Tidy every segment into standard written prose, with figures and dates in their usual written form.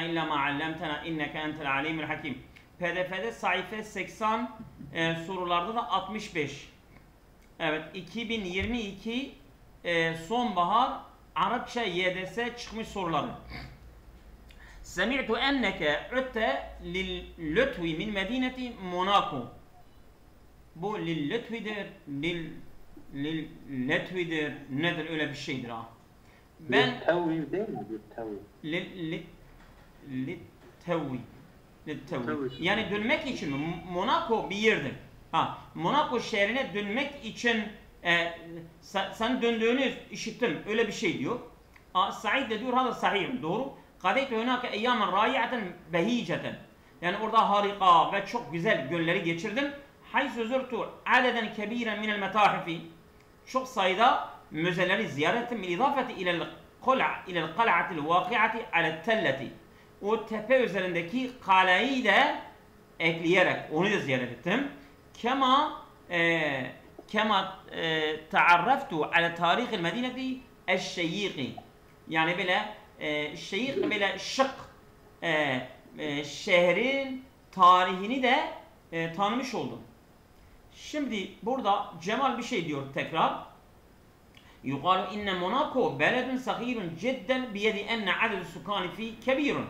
İlla ma allamtena inneke entel alimul hakim. PDF'de sayfa 80, sorularda da 65. Evet, 2022 sonbahar Arapça YDS çıkmış soruları. Semi'tu enneke ütte lil-lütvi min medineti Monaco. Bu lil-lütvidir, lil-letvidir, nedir, öyle bir şeydir ha. Ben Littevvi değil mi? Littevvi. Yani dönmek için mi? Monaco bir yerdir. Ha, Monaco şehrine dönmek için sen döndüğünü işittim. Öyle bir şey diyor. Said de diyor hada sahih. Doğru. Kadeytu hunaka eyyamen rai'aten behiceten. Yani orada harika ve çok güzel günleri geçirdim. Haysu zurtu adeden kebiren minel metahifi. Çok sayıda müzeleri ziyaret ettim. İzafeti ilel kal'atil vaki'ati alel telleti. O tepe üzerindeki kaleyi de ekleyerek onu da ziyaret ettim. Kema taarraftu ala tarihil medineti eşşeyyiki. Yani böyle şeyh böyle şık şehrin tarihini de tanımış oldum. Şimdi burada Cemal bir şey diyor tekrar. Yuqalu inne Monaco beledun sagirun cidden biyedi enne aded sukani fi kebirun.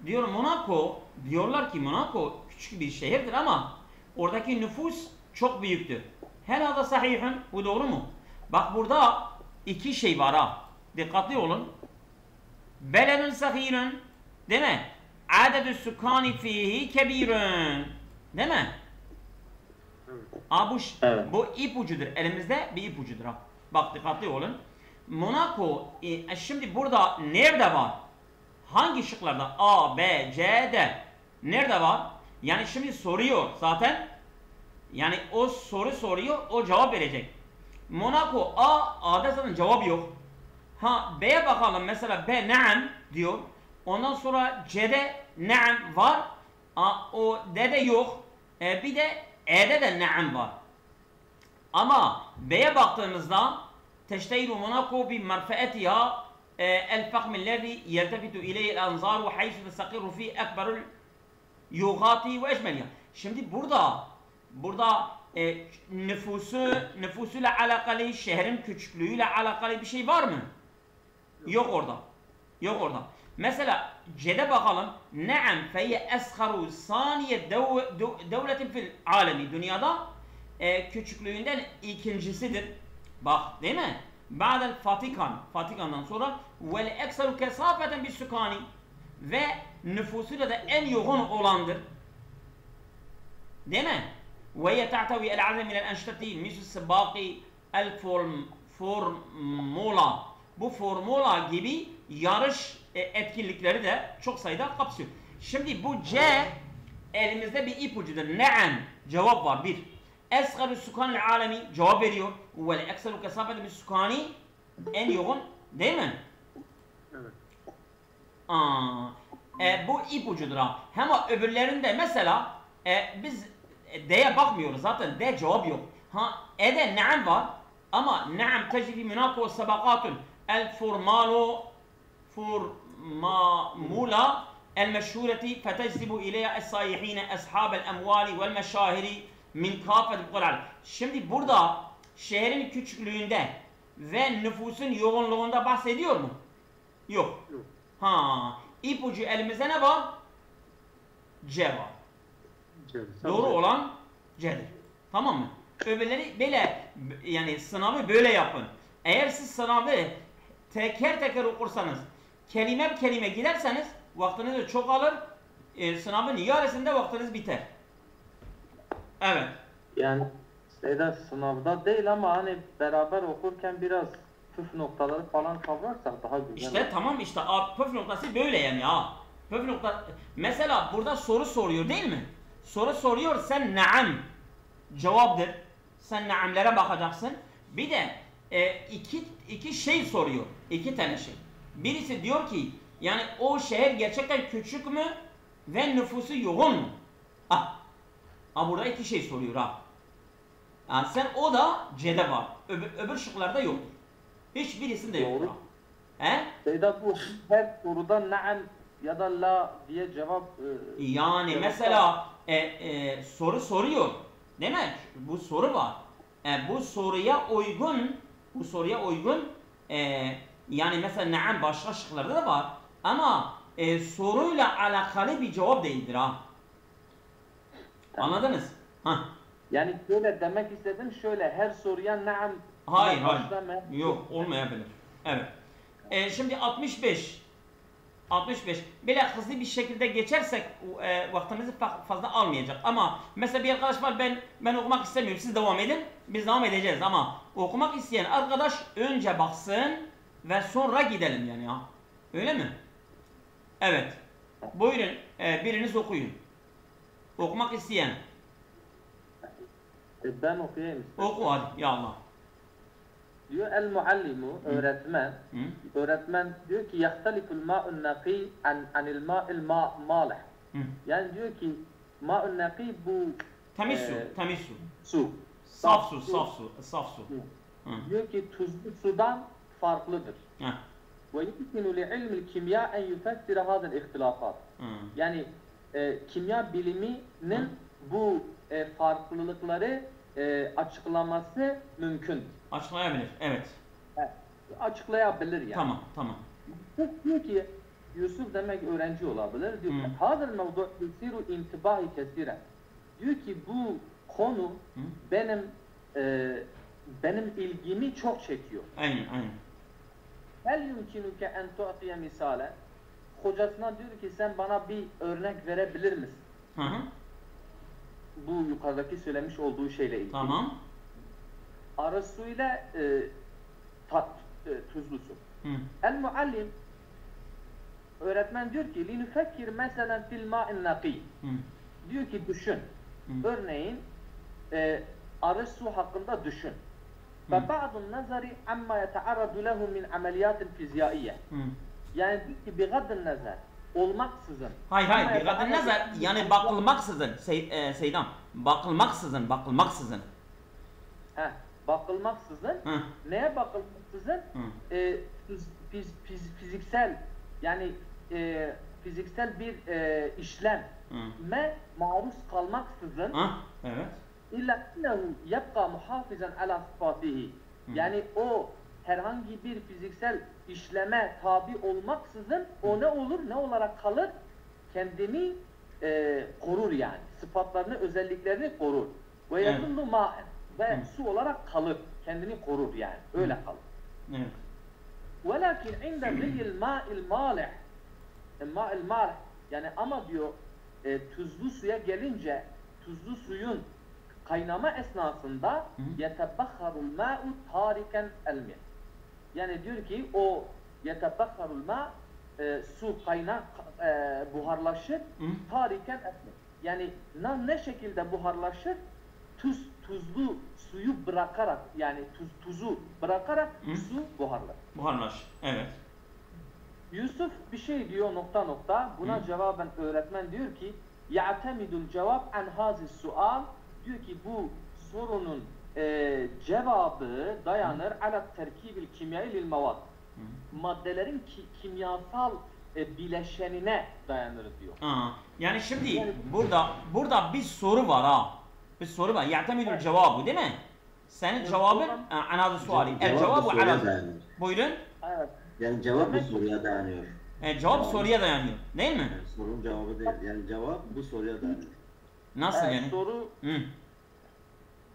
Diyor Monaco, diyorlar ki Monaco küçük bir şehirdir ama oradaki nüfus çok büyüktür. Helada sahihun, bu doğru mu? Bak burada iki şey var ha. Dikkatli olun. Beledun sagirun, değil mi? Aded sukani fihi kebirun. Değil mi? Bu ipucudur. Elimizde bir ipucudur ha. Bak dikkatli olun. Monaco şimdi burada nerede var? Hangi şıklarda? A, B, C, D. Nerede var? Yani şimdi soruyor zaten. Yani o soru soruyor, o cevap verecek. Monaco A'da zaten cevap yok. Ha B'ye bakalım. Mesela B naam diyor. Ondan sonra C'de naam var. O D'de yok. Bir de E'de de naam var. Ama B'ye baktığımızda teştehiru Monaco bi merfeetiha el-fahm ellezî yeltefitu ileyhi'l anzâru haysu testakirru fî ekberul yugâti ve eşmeliha. Şimdi burada nüfusuyla alakalı, şehrin küçüklüğüyle alakalı bir şey var mı? Yok orada. Yok orada. Mesela C'de bakalım. Naam feyye esharu saniye devletin fil alemi. Dünyada küçüklüğünden ikincisidir. Bak değil mi? Ba'del Vatikan'dan sonra vel ekseru kesafeten bis sukani ve nüfusuyla da en yoğun olandır. Değil mi? Ve yeta'tavi el azem minel enşteti misus sebaki el formula. Bu formula gibi yarış etkinlikleri de çok sayıda kapsıyor. Şimdi bu C elimizde bir ipucudur. Naam cevap var. Bir. Esgaru sukanil alemi cevap veriyor. Ve ekseru kesafeti bis sukani en yoğun değil mi? Evet. Bu ipucudur ha. Ama öbürlerinde mesela biz D'ye bakmıyoruz zaten. D cevap yok. Ha E'de naam var ama naam tecri Monaco sabakatun el formula el meşhureti feteczibu ileyha es-sayihine eshabel emvali vel meşahiri min kafet kulal. Şimdi burada şehrin küçüklüğünde ve nüfusun yoğunluğunda bahsediyor mu? Yok. Ha, ipucu elimizde ne var? C var. Doğru olan C'dir. Tamam mı? Öbürleri böyle yani sınavı böyle yapın. Eğer siz sınavı teker teker okursanız, kelime kelime giderseniz vaktiniz çok alır. Sınavın yarısında vaktiniz biter. Evet. Yani sınavda değil ama hani beraber okurken biraz püf noktaları falan kavrarsak daha güzel. İşte tamam işte püf noktası böyle yani ha. Püf nokta. Mesela burada soru soruyor değil mi? Soru soruyor, sen naam cevaptır. Sen naamlere bakacaksın. Bir de iki şey soruyor. İki tane şey. Birisi diyor ki yani o şehir gerçekten küçük mü ve nüfusu yoğun mu? Burada iki şey soruyor ha. Yani sen o da C'de var. Öbür şıklarda yoktur. Hiçbirisinde yoktur. Bu her soruda naam ya da la diye cevap Yani cevapta- mesela soru soruyor. Değil mi? Bu soru var. Bu soruya uygun yani mesela naam başka şıklarda da var ama soruyla alakalı bir cevap değildir ha. Tamam. Anladınız? Ha. Yani şöyle demek istedim, şöyle her soruya naam Hayır, başlama- hayır. Yok, olmayabilir. Evet. Şimdi 65. Böyle hızlı bir şekilde geçersek vaktimizi fazla almayacak. Ama mesela bir arkadaş var, ben okumak istemiyorum. Siz devam edin. Biz devam edeceğiz ama okumak isteyen arkadaş önce baksın ve sonra gidelim yani ya. Öyle mi? Evet. Buyurun, biriniz okuyun. Okumak isteyen. Ben okuyayım istedim. Oku hadi ya Allah. Diyor el muallimu, öğretmen. Hı? Öğretmen diyor ki yahtaliful ma'un naqi anil ma'il malih. Hı. Yani diyor ki ma'un naqi bu Temiz su, e, temiz su. su. Saf su, saf su. Hı. Diyor ki tuzlu sudan farklıdır. Heh. Ve yumkinu li'ilmil kimya en yufessire hadal ihtilafat. Hı. Yani kimya biliminin bu farklılıkları açıklaması mümkün. Açıklayabilir. Evet. Açıklayabilir yani. Tamam, tamam. Diyor ki Yusuf demek öğrenci olabilir. Diyor ki hadal mevdu yusiru intibahi kesiren. Diyor ki bu konu benim ilgimi çok çekiyor. Aynen, aynen. Hel yumkinuke en tu'tiye misale. Hocasına diyor ki sen bana bir örnek verebilir misin? Hı hı. Bu yukarıdaki söylemiş olduğu şeyle ilgili. Tamam. Arı su ile tuzlu su. Hı. El muallim, öğretmen diyor ki linufekkir meselen fil ma'in naqi. Hı. Diyor ki düşün. Hı. Örneğin arı su hakkında düşün. Ve ba'dun nazari amma yetearradu lehu min ameliyat fizyaiye. Hı. Yani diyor ki bigaddın nazar olmaksızın. Hayır, amma hayır. Dikkatin yetearradu nazar lehu min yani ameliyat- bakılmaksızın. Seydam. Bakılmaksızın. Heh, bakılmaksızın. Hı. Neye bakılmaksızın? Hı. Fiziksel yani fiziksel bir işleme maruz kalmaksızın Ha? Evet. illa innehu yebqa muhafizan ala sıfatihi. Yani o herhangi bir fiziksel işleme tabi olmaksızın o ne olur? Ne olarak kalır? Kendini korur yani. Sıfatlarını, özelliklerini korur. Ve Evet. yadullu ma'en. Ve su olarak kalır. Kendini korur yani. Öyle kalır. Evet. وَلَكِنْ عِنْدَ غِيِّ الْمَاءِ الْمَالِحِ الْمَاءِ الْمَالِحِ Yani ama diyor tuzlu suya gelince tuzlu suyun kaynama esnasında يَتَبَخَّرُ الْمَاءُ تَارِكًا الْمِيَ Yani diyor ki o يَتَبَخَّرُ الْمَاء su buharlaşır tariken etmek. Yani ne şekilde buharlaşır? Tuzlu suyu bırakarak yani tuzu bırakarak su buharlar. Buharlaş. Evet. Yusuf bir şey diyor nokta. Buna cevaben öğretmen diyor ki ya'temidul cevap an hazi sual diyor ki bu sorunun cevabı dayanır ala terkibil kimyai lil mevad. Maddelerin kimyasal bileşenine dayanır diyor. Yani şimdi burada bir soru var ha. Bir soru var. Ya'temidul cevabı değil mi? Senin cevabın an hazi suali. El cevabu ala. Buyurun. Evet. Yani cevap bu soruya dayanıyor. Cevap soruya dayanıyor. Değil mi? Yani sorunun cevabı değil. Yani cevap bu soruya dayanıyor. Nasıl yani?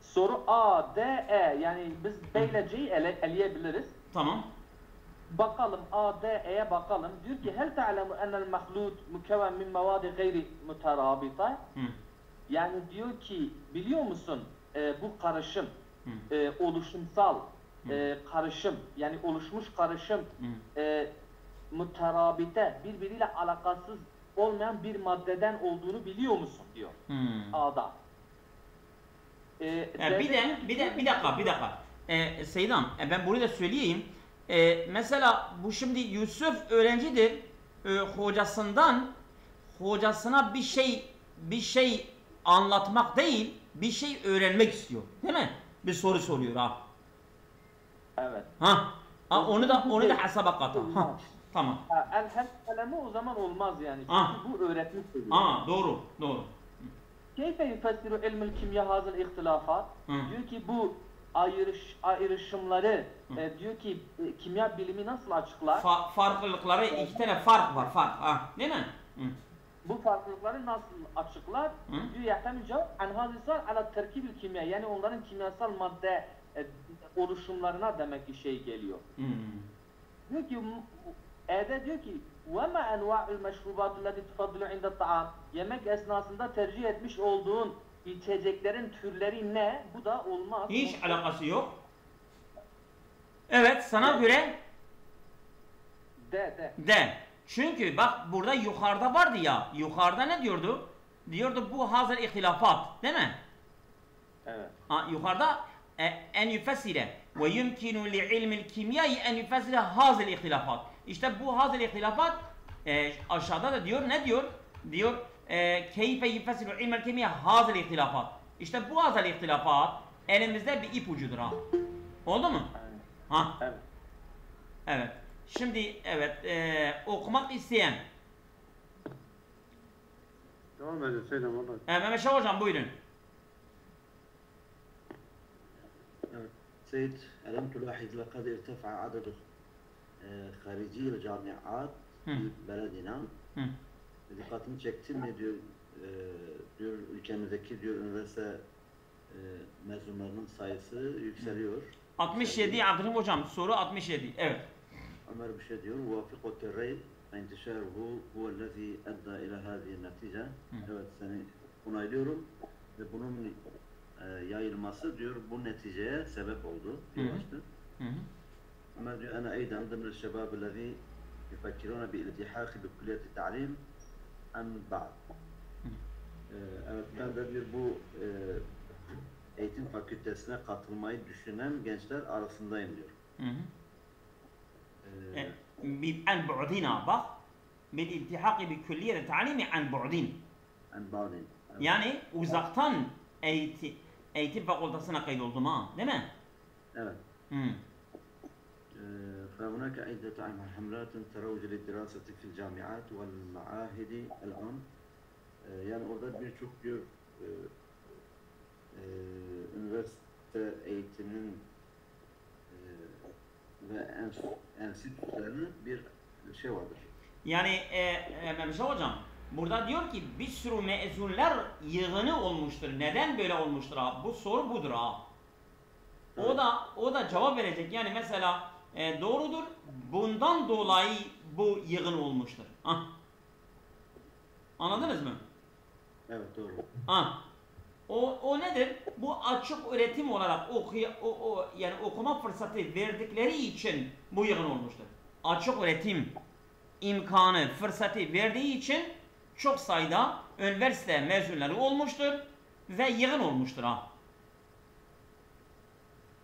Soru A, D, E yani biz B ile C'yi eleyebiliriz. Tamam. Bakalım A, D, E'ye bakalım. Diyor ki hel ta'lemu enel mahlut mükevven min mevadi gayri muterabita. Yani diyor ki biliyor musun bu karışım oluşumsal karışım yani oluşmuş karışım muterabite birbiriyle alakasız olmayan bir maddeden olduğunu biliyor musun diyor A'da. Bir dakika. Seydam, ben burayı da söyleyeyim. Mesela bu şimdi Yusuf öğrencidir. Hocasına bir şey anlatmak değil, bir şey öğrenmek istiyor. Değil mi? Bir soru soruyor ha. Evet. Onu da hesaba kat. Tamam. El hem kalemi o zaman olmaz yani. Çünkü Ah. bu öğretmiş oluyor. Doğru, doğru. Keyfe yufessiru ilmül kimya hazır ihtilafat? Hı. Diyor ki bu ayrışımları diyor ki kimya bilimi nasıl açıklar? Farklılıkları, iki tane fark var, fark. Ha, değil mi? Hı. Bu farklılıkları nasıl açıklar? Hı. Diyor yahtemil cevap en hazisar ala terkibil kimya. Yani onların kimyasal madde oluşumlarına demek ki şey geliyor. Hı. Diyor ki E'de diyor ki وَمَا أَنْوَاعُ الْمَشْرُوبَاتُ الَّتِي تُفَضِّلُ عِنْدَ الطَّعَامِ. Yemek esnasında tercih etmiş olduğun içeceklerin türleri ne? Bu da olmaz. Hiç alakası yok. Evet, sana göre de. Çünkü bak burada yukarıda vardı ya. Yukarıda ne diyordu? Diyordu bu hazır ihtilafat, değil mi? Evet. Yukarıda en yufessile ve yumkinu li ilmil kimyayı en yufessile hazır ihtilafat. İşte bu hazır ihtilafat aşağıda da diyor, ne diyor? Diyor keyfe yufessilu ilmil kimya hazır ihtilafat. İşte bu hazır ihtilafat elimizde bir ipucudur ha. Oldu mu? Ha. Evet. Evet. Şimdi evet okumak isteyen Devam edin Seydem orada. Mehmet Şah hocam buyurun. Evet. سيد ألم تلاحظ لقد ارتفع عدد خارجي الجامعات Hı. في بلدنا. Hı. Dikkatini çekti mi diyor, diyor ülkemizdeki diyor üniversite mezunlarının sayısı yükseliyor. 67 Abdülhamid hocam soru 67. Evet. Ömer bir şey diyor. Muvafikot الرأي انتشاره هو الذي أدى إلى هذه النتيجة. Evet, seni onaylıyorum ve bunun yayılması diyor bu neticeye sebep oldu. Diyorlaştı. Ömer diyor ana أيضا ضمن الشباب الذي يفكرون بالالتحاق بكلية التعليم عن بعد. Evet, ben de bir bu eğitim fakültesine katılmayı düşünen gençler arasındayım diyor. عن بعدنا bak بالالتحاق بكلية التعليم عن بعدين. عن بعد. Yani uzaktan eğitim fakültesine kaydoldum ha, değil mi? Evet. فهناك عدة حملات تروج للدراسة في الجامعات والمعاهد الآن. Yani orada birçok diyor üniversite eğitiminin ve enstitülerinin bir şey vardır. Yani Mehmet hocam burada diyor ki bir sürü mezunlar yığını olmuştur. Neden böyle olmuştur ha? Bu soru budur ha. O da cevap verecek. Yani mesela doğrudur. Bundan dolayı bu yığın olmuştur. Ha. Anladınız mı? Evet, doğru. Ha. O nedir? Bu açık öğretim olarak yani okuma fırsatı verdikleri için bu yığın olmuştur. Açık öğretim imkanı, fırsatı verdiği için çok sayıda üniversite mezunları olmuştur ve yığın olmuştur ha.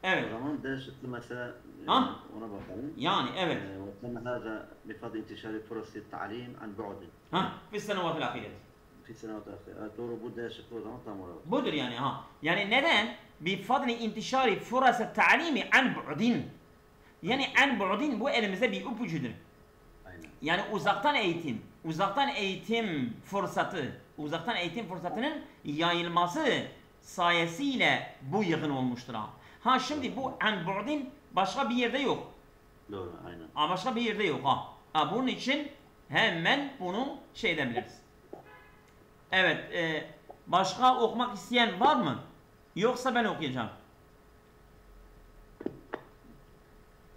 Evet. O zaman D şıkkı mesela Ha? ona bakalım. Yani evet. وتم هذا بفضل انتشار فرص التعليم عن بعد Ha, fi senevatil ahireti. في السنوات الأخيرة. Evet, doğru, bu D şıkkı o zaman tam olarak. Budur yani ha. Yani neden? Bifadli intişari furası ta'limi an bu'din. Yani an bu'din bu elimizde bir ipucudur. Aynen. Yani uzaktan eğitim fırsatının yayılması sayesiyle bu yığın olmuştur ha. Ha şimdi bu an bu'din başka bir yerde yok. Doğru, aynen. Başka bir yerde yok ha. Bunun için hemen bunu şey edebiliriz. Evet, başka okumak isteyen var mı? Yoksa ben okuyacağım.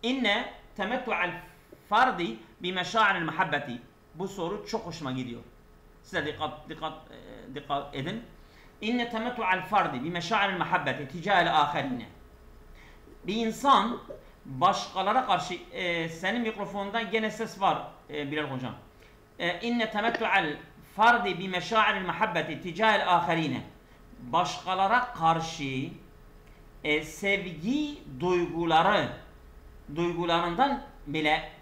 İnne temettu'al fardi bi meşa'iril muhabbeti. Bu soru çok hoşuma gidiyor. Size dikkat edin. İnne temettu'al fardi bi meşa'iril muhabbeti ticahel ahirine. Bir insan başkalara karşı senin mikrofonundan gene ses var Bilal hocam. İnne temettu'al fardi bi meşa'iril muhabbeti ticahel ahirine. Başkalara karşı sevgi duygularından bile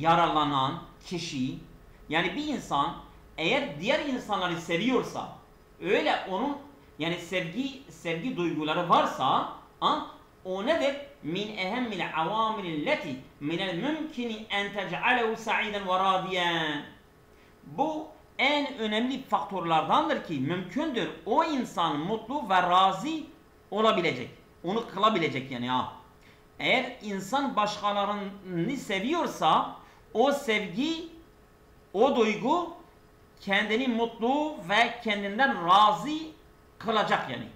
yararlanan kişi, yani bir insan eğer diğer insanları seviyorsa, öyle onun yani sevgi duyguları varsa O nedir? Min ehemmil avamililleti minel mümkini en tec'alehu sa'iden ve radiyen. Bu en önemli faktörlerdendir ki mümkündür o insan mutlu ve razı olabilecek. Onu kılabilecek yani ha. Eğer insan başkalarını seviyorsa o sevgi, o duygu kendini mutlu ve kendinden razı kılacak yani.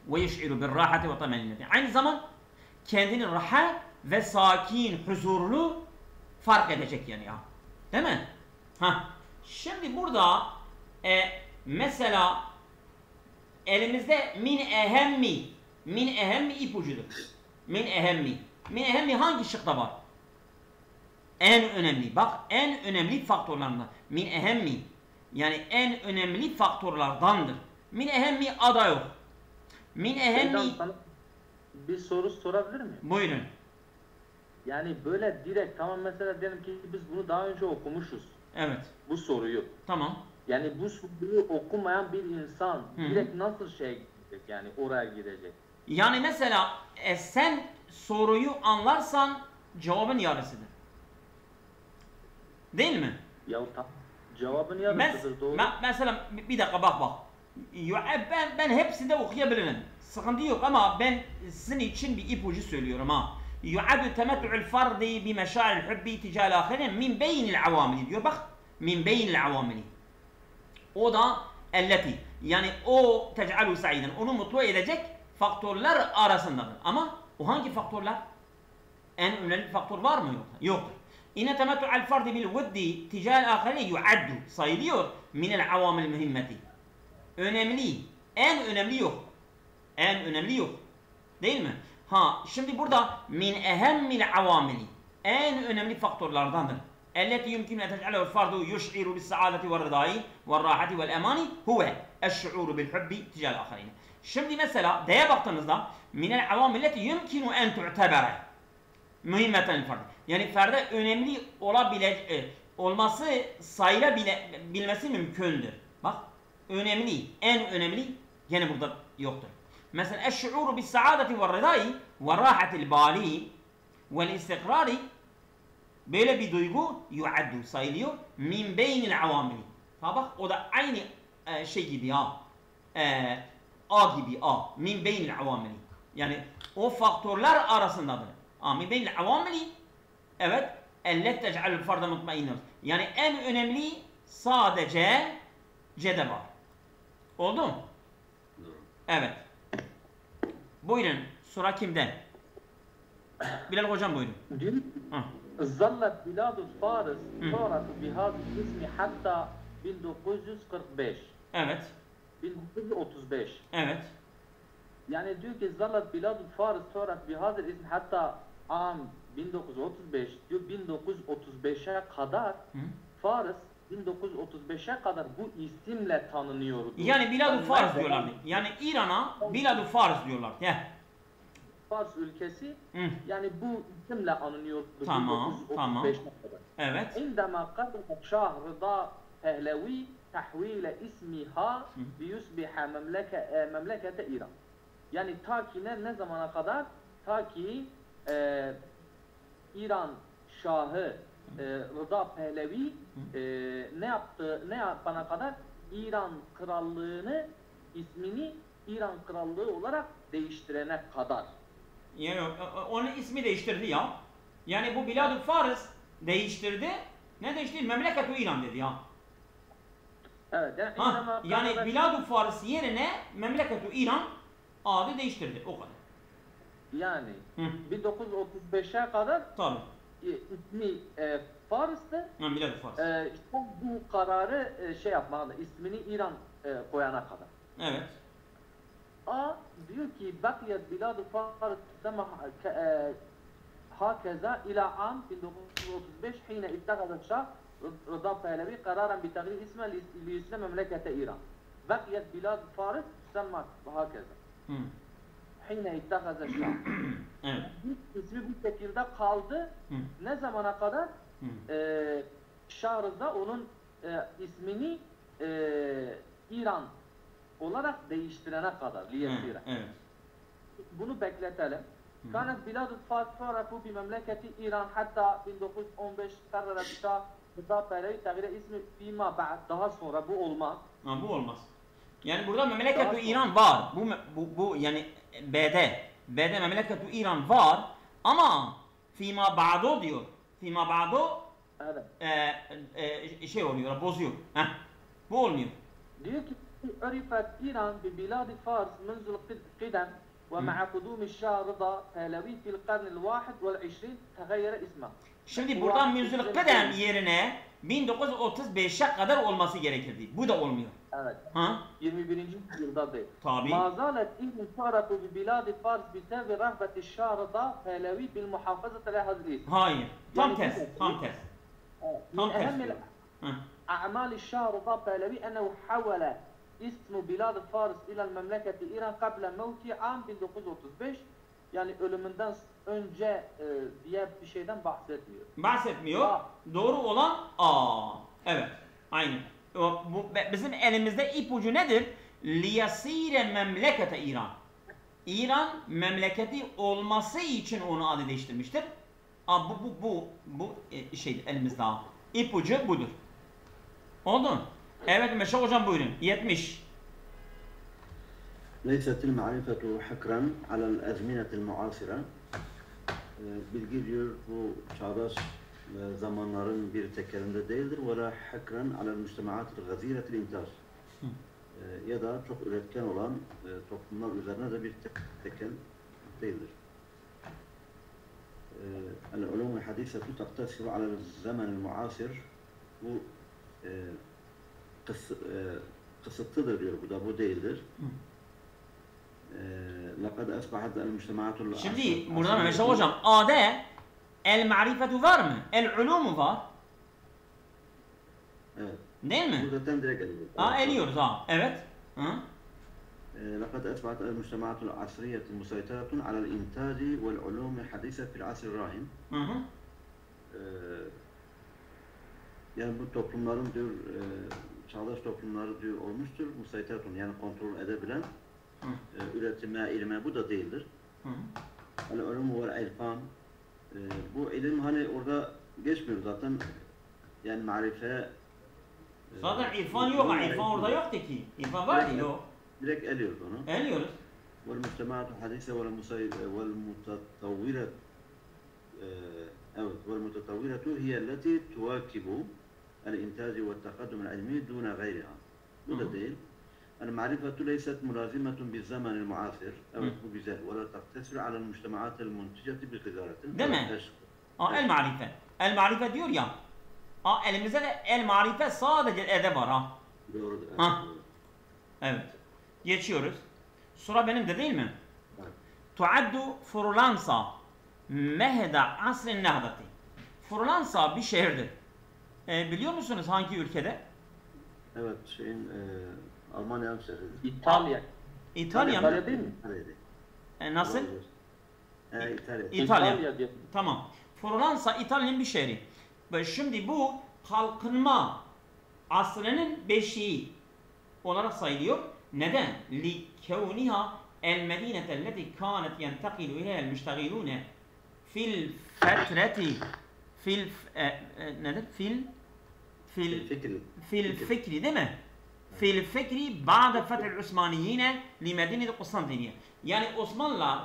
Ve yüş'iru bir rahati ve temenniyeti. Aynı zaman kendini rahat ve sakin, huzurlu fark edecek yani ya. Değil mi? Şimdi burada mesela elimizde min ehemmi ipucudur. Min ehemmi hangi şıkta var? En önemli. Bak en önemli faktörlerinden. Min ehemmi. Yani en önemli faktörlerdendir. Min ehemmi ada yok. Min ehemmi... Bir soru sorabilir miyim? Buyurun. Yani böyle direkt tamam mesela diyelim ki biz bunu daha önce okumuşuz. Evet. Bu soruyu. Tamam. Yani bu soruyu okumayan bir insan direkt nasıl gidecek yani oraya gidecek? Yani mesela sen soruyu anlarsan cevabın yarısıdır. Değil mi? Ya cevabın yarısıdır doğru. Mesela bir dakika bak. Ben hepsini de okuyabilirim. Sıkıntı yok ama ben sizin için bir ipucu söylüyorum ha. Yu'addu temettu'l fardi bi meşa'il hubbi ticâl âhirin min beynil avamili diyor bak. Min beynil avamili. O da elleti. Yani o tec'alu sa'iden. Onu mutlu edecek faktörler arasındadır. Ama o hangi faktörler? En önemli faktör var mı yoksa? Yoktur. İnne temettu'l fardi bil vuddi ticâl âhirin yu'addu. Sayılıyor minel avamil mühimmeti. Önemli. En önemli yok. En önemli yok. Değil mi? Şimdi burada min ehemmil avamili. En önemli faktörlerdendir. Elleti yumkinu en tec'alehu'l fardu yuş'iru bis saadeti ve rıdai ve rahati vel emani huve eş'uru bil hubbi ticâl âhirin. Şimdi mesela D'ye baktığınızda minel avamilleti yumkinu en tu'tebere mühimmeten fardu. Yani ferde önemli olması sayılabilmesi mümkündür. Bak önemli, en önemli gene burada yoktur. Mesela eş'uru bis saadeti ve rıdai ve rahatil bali vel istikrari böyle bir duygu yu'addu sayılıyor min beynil avamili. Bak o da aynı şey gibi ha. A gibi A. Min beynil avamili. Yani o faktörler arasındadır. Min beynil avamili evet ellet tec'alul farda mutmainner. Yani en önemli sadece C'de var. Oldu mu? Evet. Buyurun. Sıra kimde? Bilal hocam buyurun. Zallet biladul Faris tu'rafu bihazil ismi hatta 1945. Evet. 1935. Evet. Yani diyor ki Zallet biladul Faris tu'rafu bihazil ismi hatta am 1935 diyor 1935'e kadar Faris 1935'e kadar bu isimle tanınıyordu. Yani Bilad-ı Fars diyorlardı. Yani İran'a Bilad-ı Fars diyorlardı. Fars ülkesi yani bu isimle anılıyordu. Tamam. 1935'e kadar. Evet. İndema kadar Şah Rıda Pehlevi tahvile ismiha biyusbiha memlekete İran. Yani ta ki ne zamana kadar? Ta ki İran Şahı Rıda Pehlevi ne yapana kadar İran Krallığını ismini İran Krallığı olarak değiştirene kadar. Yani onun ismi değiştirdi ya. Yani bu Bilad-ı Fars değiştirdi. Ne değiştirdi? Memleket-ü İran dedi ya. Evet. Yani Bilad-ı Fars yerine Memleket-ü İran adı değiştirdi. O kadar. Yani 1935'e kadar tabii ismi Fars'tı. Bilad-ı Fars. Bu kararı yapmalı. İsmini İran koyana kadar. Evet. Diyor ki bakiyet bilad-ı Fars tema hakeza ila am 1935 hine ittehazet Şah Rıda Pehlevi kararen bi tagrir isme liyusle memlekete İran. Bakiyet bilad-ı Fars tema hakeza. Hine ittehazet Şah. Evet. İsmi bu şekilde kaldı. Ne zamana kadar? Şah Rıza onun ismini İran olarak değiştirene kadar. Evet. bunu bekletelim. Kanet biladut Fars faraku bi memleketi İran hatta 1915 karara bita Pehlevi tagire ismi fima ba'd. Daha sonra bu olmaz. Ha, bu olmaz. Yani burada memleket-i İran var. Bu yani BD memleket-i İran var ama fima ba'do diyor. Fima ba'do evet. Şey oluyor, bozuyor. Heh. Bu olmuyor. diyor ki عرفت إيران ببلاد فارس منذ القدم ومع قدوم الشاه رضا پهلوی في القرن الواحد والعشرين تغير اسمه. Şimdi buradan Münzül Kıdem yerine 1935'e kadar olması gerekirdi. Bu da olmuyor. Evet. Ha? 21. yüzyılda değil. Tabii. ما زالت إيران تعرف ببلاد فارس بسبب رغبة الشاه رضا پهلوي بالمحافظة على هذا الاسم. Hayır. Tam ters. Tam ters. من ters أهم diyor. أعمال الشاه رضا پهلوي أنه حول اسم بلاد فارس إلى المملكة إيران قبل موته عام 1935. Yani ölümünden önce diye bir şeyden bahsetmiyor. Bahsetmiyor. Doğru olan A. Evet. Aynen. Bizim elimizde ipucu nedir? Liyasire memlekete İran. İran memleketi olması için onu adı değiştirmiştir. Bu şey elimizde. İpucu budur. Oldu mu? Evet Meşe hocam buyurun. 70. ليست المعرفة حكرا على الأزمنة المعاصرة. Bilgi diyor bu çağdaş zamanların bir tekelinde değildir. ولا حكرا على المجتمعات الغزيرة الإنتاج. Ya da çok üretken olan toplumlar üzerine de bir tekel değildir. العلوم الحديثة تقتصر على الزمن المعاصر. Bu kısıtlıdır diyor, bu da bu değildir. لقد أصبحت المجتمعات. Şimdi burada Mehmet hocam A'da el marifetu var mı? El ulumu var. Evet. Değil mi? Buradan direkt eliyoruz. Eliyoruz ha. Evet. لقد أصبحت المجتمعات العصرية مسيطرة على الإنتاج والعلوم الحديثة في العصر الراهن. Yani bu toplumların diyor çağdaş toplumları diyor olmuştur. Musayteratun yani kontrol edebilen üretime, ilme bu da değildir. El-ulum ve el-ilfan. Bu ilim hani orada geçmiyor zaten. Yani marife. Zaten irfan yok. İrfan orada yoktu ki. İrfan var değil o. Direkt eliyoruz onu. Eliyoruz. والمجتمعات الحديثة والمتطورة والمتطورة هي التي تواكب الإنتاج والتقدم العلمي دون غيرها. Bu da değil. المعرفة ليست ملازمة بالزمن المعاصر أو بذات ولا تقتصر على المجتمعات المنتجة بغزارة. Değil mi? El marife. El marife diyor ya. Elimizde de el marife sadece edeb var ha. Doğrudur. Evet. Geçiyoruz. Sura benim de değil mi? Evet. Tuaddu Floransa mehda asrin nehdati. Floransa bir şehirdir. Biliyor musunuz hangi ülkede? Evet, Almanya'nın şehri. İtalya. İtalya mı? İtalya değil mi? Nasıl? İtalya. İtalya. Tamam. Floransa İtalya'nın bir şehri. Ve şimdi bu kalkınma asrının beşiği olarak sayılıyor. Neden? لِكَوْنِهَا الْمَد۪ينَةَ الَّتِي كَانَتْ يَنْتَقِلُ اِلَيْهَا الْمُشْتَغِلُونَ فِي الْفَتْرَةِ في الفكر değil mi? في الفكر بعد فتح العثمانيين لمدينة قسطنطينية. Yani Osmanlılar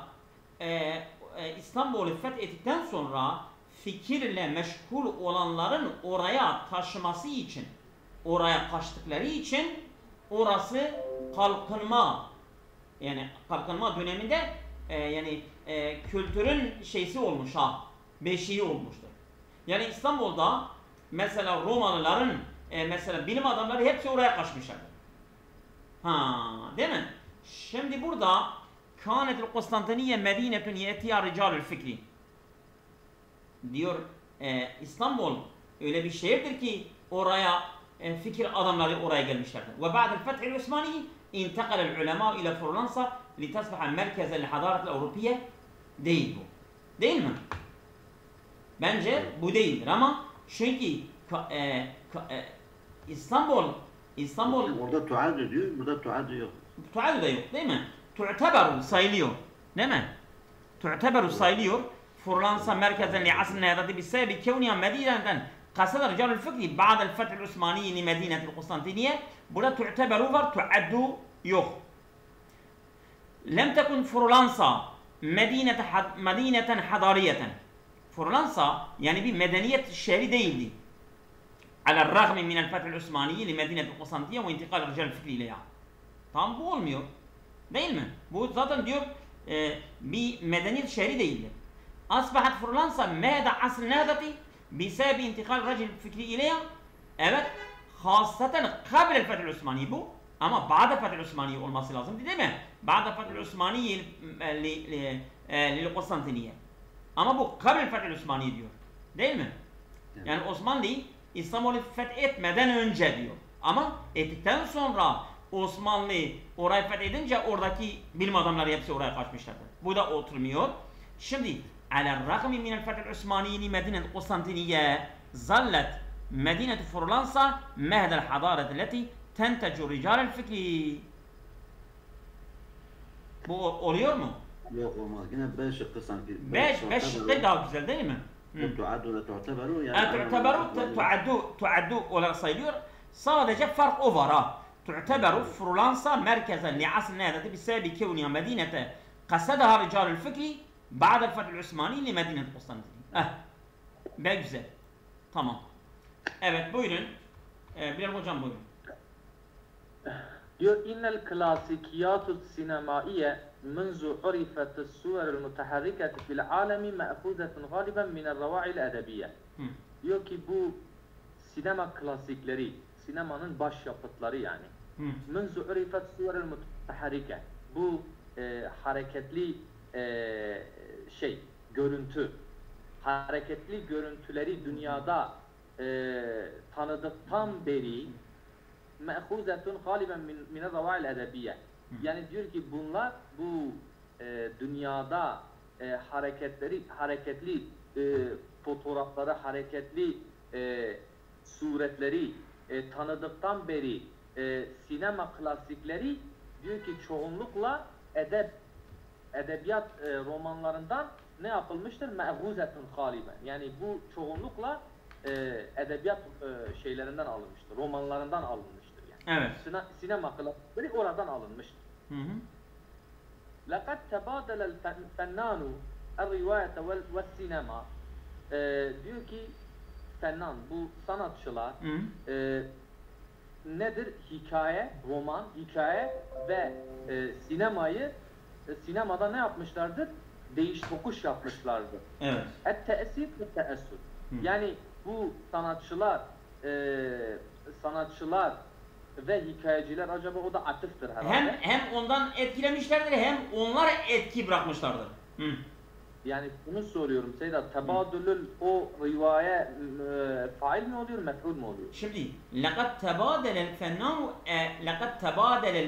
İstanbul'u fethettikten sonra fikirle meşgul olanların oraya taşıması için, oraya kaçtıkları için orası kalkınma, yani kalkınma döneminde yani kültürün şeysi olmuş ha, beşiği olmuştur. Yani İstanbul'da mesela Romalıların mesela bilim adamları hepsi oraya kaçmışlardır. Değil mi? Şimdi burada kânetul Konstantiniye medînetun yetiya ricalül fikri diyor. İstanbul öyle bir şehirdir ki oraya fikir adamları oraya gelmişlerdir. Ve ba'del fethil Osmani intekalel ulema ile Floransa litasbaha merkezel hadaretil Avrupiye değil bu. Değil mi? Bence bu değildir ama çünkü İstanbul orada tuadü diyor, burada tuadü yok. Tuadü da yok değil mi? Tu'teberu sayılıyor. Değil mi? تعتبر sayılıyor. Fransa merkezen لعصر النهضة بسبب كونها مدينة قصد رجال الفكر بعد الفتح العثماني لمدينة القسطنطينية. Burada تعتبر var, تعد yok. لم تكن فرنسا مدينة حضارية. Fransa yani bir medeniyet şehri değildi. على الرغم من الفتح العثماني لمدينة القسطنطينية وانتقال رجال الفكر إليها. Tamam, bu olmuyor. Değil mi? Bu zaten diyor bir medeniyet şehri değildir. أصبحت فرنسا مهد عصر النهضة بسبب انتقال رجل الفكر إليها. Evet, خاصة قبل الفتح العثماني bu. Ama بعد الفتح العثماني olması lazım değil mi? بعد الفتح العثماني للقسطنطينية. Ama bu قبل الفتح العثماني diyor. Değil mi? Yani Osmanlı İstanbul'u fethetmeden önce diyor. Ama ettikten sonra Osmanlı orayı fethedince oradaki bilim adamları hepsi oraya kaçmışlardır. Bu da oturmuyor. Şimdi على الرغم من الفتح العثماني لمدينة القسطنطينية ظلت مدينة فرنسا مهد الحضارة التي تنتج رجال الفكر. Bu oluyor mu? Yok olmaz. Yine B şıkkı sanki. Beş şıkkı daha güzel değil mi? تعد ve تعتبر yani. تعد olarak sayılıyor. Sadece fark o var ha. تعتبر فرنسا مركزا لعصر النهضة بسبب كونها مدينة قصدها رجال الفكر بعد الفتح العثماني لمدينة قسطنطينية. B güzel. Tamam. Evet, buyurun. Bilal hocam buyurun. Diyor innel klasikiyatü sinemaiye منذ عرفت الصور المتحركة في العالم مأخوذة غالبا من الروائع الأدبية. Diyor ki bu sinema klasikleri, sinemanın başyapıtları yani. منذ عرفت الصور المتحركة. Bu hareketli görüntü, hareketli görüntüleri dünyada tanıdıktan beri me'huzetun galiben min el-rava'il edebiyye. Yani diyor ki bunlar bu dünyada hareketli fotoğrafları, hareketli suretleri tanıdıktan beri sinema klasikleri diyor ki çoğunlukla edebiyat romanlarından ne yapılmıştır? Me'huzetun galiben. Yani bu çoğunlukla edebiyat şeylerinden alınmıştır, romanlarından alınmıştır yani. Evet. Sinema klasikleri oradan alınmıştır. لقد تبادل الفنان الرواية والسينما. Diyor ki fennan, bu sanatçılar nedir? Hikaye, roman, hikaye ve sinemada ne yapmışlardır? Değiş tokuş yapmışlardır. Evet. Et-teessir ve teessür. Yani bu sanatçılar ve hikayeciler, acaba o da atıftır herhalde. Hem ondan etkilemişlerdir, hem onlar etki bırakmışlardır. Yani bunu soruyorum Seyda, tebadülül o rivaye fail mi oluyor, mef'ul mu oluyor? Şimdi لَقَدْ تَبَادَلَ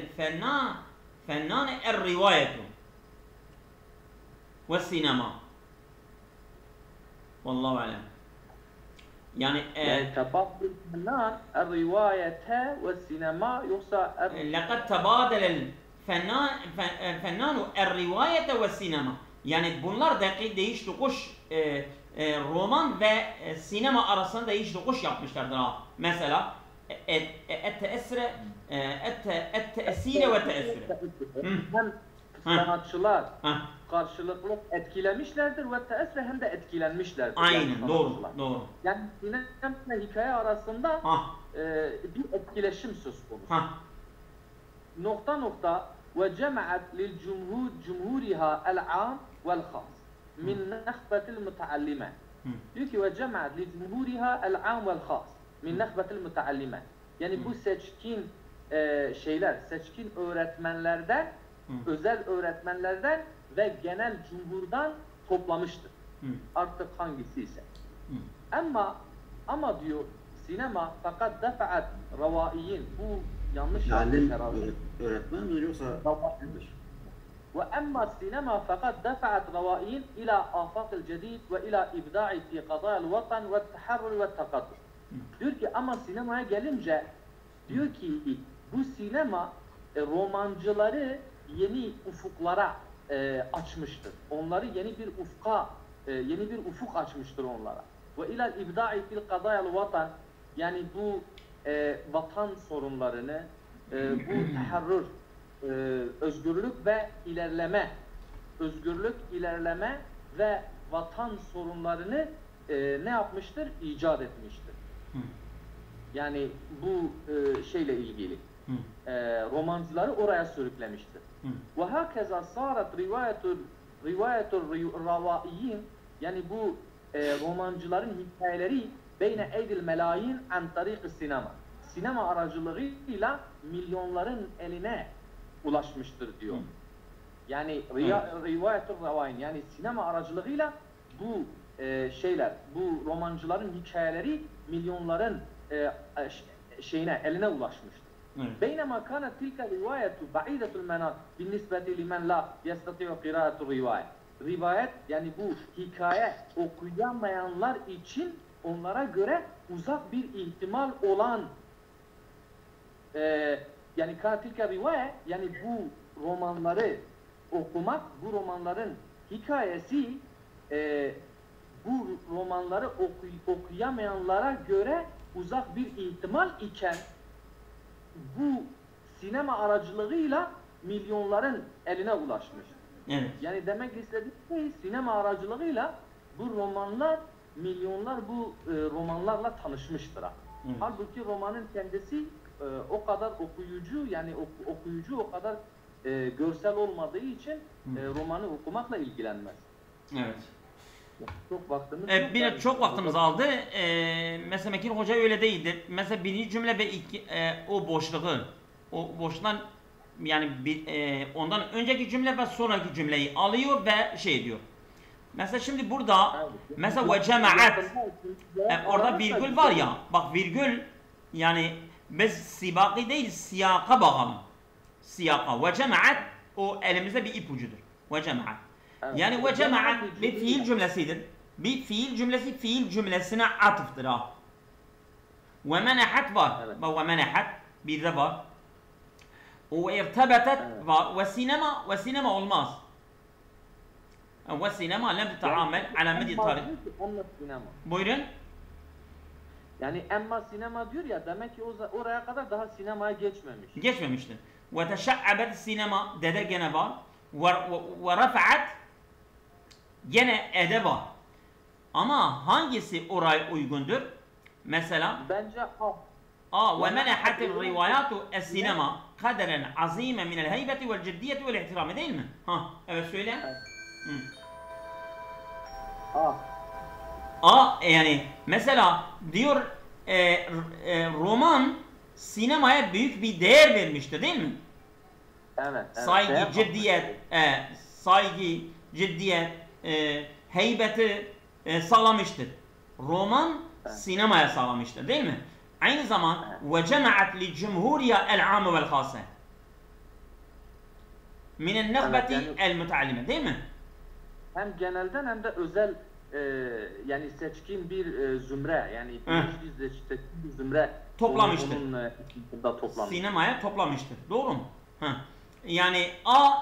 الْفَنَّانِ الرِّوَايَةُ وَالسِّنَمَا. Vallahu alem. Yani tebadül fennan el-rivayete ve sinema, yoksa لَقَدْ تَبَادَلَ الْفَنَّانُ الرِّوَايَةَ وَالسِّنَمَا. Yani bunlar değiş tokuş roman ve sinema arasında değiş tokuş yapmışlardır ha. Mesela et-teessire ve teessüre. Hem sanatçılar karşılıklı etkilemişlerdir ve teessüre hem de etkilenmişlerdir. Aynen, yani doğru. Yani sinema ile hikaye arasında bir etkileşim söz konusu. Nokta ve cemaat lil cumhuriha el-am vel-khas min nehbetil müteallime. Diyor ki ve cemaat lil cumhuriha el-am vel-khas min nehbetil müteallime. Yani bu seçkin seçkin öğretmenlerden, özel öğretmenlerden ve genel cumhurdan toplamıştır. Artık hangisi ise. Ama diyor sinema fakat defaat ravaiyin, bu yanlış yapmış herhalde. Öğretmen mi yoksa? Ve emma sinema fakat defaat ravaiyin ila afakil cedid ve ila ibda'i fi qada'il vatan ve teharrur ve takaddum. Diyor ki ama sinemaya gelince diyor ki bu sinema romancıları yeni ufuklara açmıştır. Onları yeni bir ufuk açmıştır onlara. Ve ilal ibda'i fil qadaya'l vatan, yani bu vatan sorunlarını, bu taharrür, özgürlük ilerleme ve vatan sorunlarını ne yapmıştır? İcat etmiştir. Yani bu şeyle ilgili romancıları oraya sürüklemiştir. Ve hakeza sarat rivayetur ravaiyin, yani bu romancıların hikayeleri beyne eydil melayin an tariq sinema. Sinema aracılığıyla milyonların eline ulaşmıştır diyor. Yani rivayetur ravaiyin, yani sinema aracılığıyla bu bu romancıların hikayeleri milyonların eline ulaşmıştır. Beynema kanat tilka rivayetu ba'idetul menat binisbeti limen la yestati'u qira'atu rivayet. Rivayet, yani bu hikaye okuyamayanlar için onlara göre uzak bir ihtimal olan yani kanat tilka rivayet, yani bu romanları okumak, bu romanların hikayesi bu romanları okuyamayanlara göre uzak bir ihtimal iken bu sinema aracılığıyla milyonların eline ulaşmış. Evet. Yani demek istediğim şey, sinema aracılığıyla bu romanlar, milyonlar bu romanlarla tanışmıştır. Evet. Halbuki romanın kendisi o kadar okuyucu, yani okuyucu o kadar görsel olmadığı için romanı okumakla ilgilenmez. Evet. Çok vaktimiz çok vaktimiz aldı. Mesela Mekin Hoca öyle değildir. Mesela birinci cümle ve o boşluktan yani ondan önceki cümle ve sonraki cümleyi alıyor ve şey diyor. Mesela şimdi burada mesela ve cemaat orada virgül var ya, bak virgül, yani biz sibaki değil siyaka bakalım. Siyaka ve cemaat o elimizde bir ipucudur. Ve cemaat. Yani ve cemaat bir fiil cümlesidir. Bir fiil cümlesi fiil cümlesine atıftır ha. Ve menahat var. Bak ve menahat bir de var. Ve irtabetet var. Ve sinema olmaz. Ve sinema lem tutaamel ala medya tarih. Buyurun. Yani emma sinema diyor ya, demek ki oraya kadar daha sinemaya geçmemiş. Geçmemiştir. Ve teşe'abet sinema dede gene var. Ve rafa'at gene ede var. Ama hangisi oraya uygundur? Mesela bence ve menahatir rivayatu es-sinema kaderen azime minel heybeti vel ciddiyeti vel ihtirami, değil mi? Evet söyle. Yani mesela diyor roman sinemaya büyük bir değer vermiştir, değil mi? Evet. Saygı, ciddiyet, heybeti sağlamıştır. Roman sinemaya sağlamıştır, değil mi? Aynı zaman ve cemaat li cumhuriye el-âme vel-khâse minen nehbeti el-müteallime, değil mi? Hem genelden hem de özel yani seçkin bir zümre, yani seçkin bir zümre toplamıştır. Sinemaya toplamıştır. Doğru mu? Yani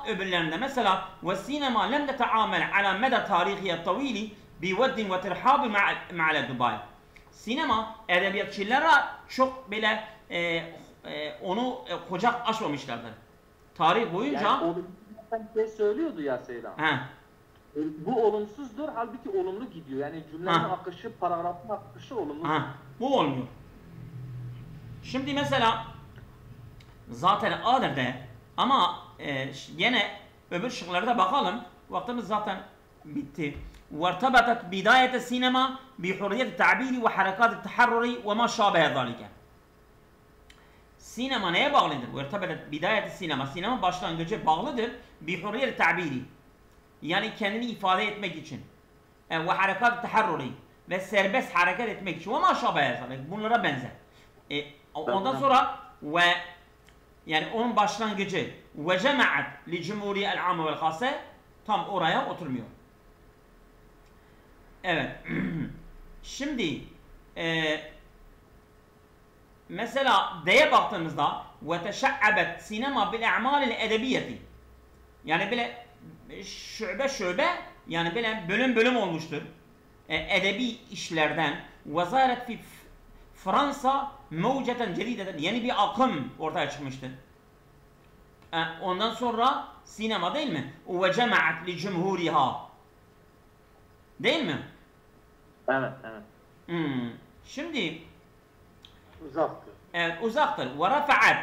öbürlerinde mesela ve sinema lem te'amel ala meda tarihiye tavili bi veddin ve terhabi ma'al Dubai. Sinema edebiyatçılara çok böyle onu kucak açmamışlardır. Tarih boyunca yani şey söylüyordu ya Seyran. Bu olumsuzdur, halbuki olumlu gidiyor. Yani cümlenin akışı, paragrafın akışı olumlu. Bu olmuyor. Şimdi mesela zaten A'dır ama yine öbür şıklarda bakalım. Vaktimiz zaten bitti. وارتبطت بداية السينما بحرية التعبير وحركات التحرر وما شابه ذلك. Sinema neye bağlıdır? وارتبطت بداية السينما. Sinema başlangıcı bağlıdır. بحرية التعبير. Yani kendini ifade etmek için. Ve harekat التحرر. Ve serbest hareket etmek için. وما شابه ذلك. Bunlara benzer. Ondan sonra ve yani onun başlangıcı ve cemaat li cumhuriye el-âme vel-khâse tam oraya oturmuyor. Evet. Şimdi mesela D'ye baktığımızda ve teşe'abet sinema bil a'malil edebiyeti, yani böyle şöbe yani böyle bölüm olmuştur. Edebi işlerden vazaret fi Fransa mevceten cedideden yeni bir akım ortaya çıkmıştır. Ondan sonra sinema değil mi? Ve cemaat li cumhuriha. Değil mi? Evet. Şimdi Uzaktır. evet, uzaktır. Ve rafa'at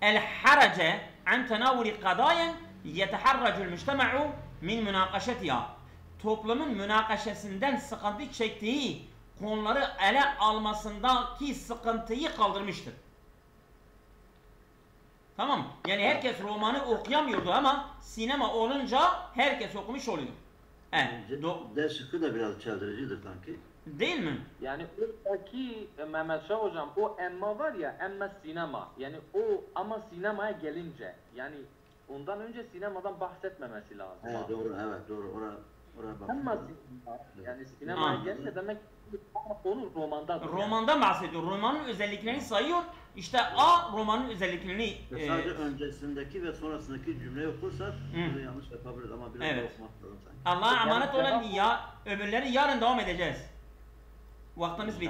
el harace an tenavuli kadayen yeteharracul mujtema'u min münakaşetiha. Toplumun münakaşasından sıkıntı çektiği konuları ele almasındaki sıkıntıyı kaldırmıştır. Tamam. Yani herkes romanı okuyamıyordu ama sinema olunca herkes okumuş oluyor. D şıkkı da biraz çeldiricidir sanki. Değil mi? Yani oradaki Mehmet Şah hocam o emma var ya emma sinema. Yani o ama sinemaya gelince yani ondan önce sinemadan bahsetmemesi lazım. Evet doğru. Oraya bak. Emma sinema yani sinemaya gelince demek ki konu romandadır. Romandan bahsediyor. Romanın özelliklerini sayıyor. İşte A romanın özelliklerini Sadece öncesindeki ve sonrasındaki cümleyi okursak bunu yanlış yapabiliriz ama biraz Evet. okumak lazım sanki. Allah'a emanet olan ya öbürleri yarın devam edeceğiz. Vaktimiz bitti.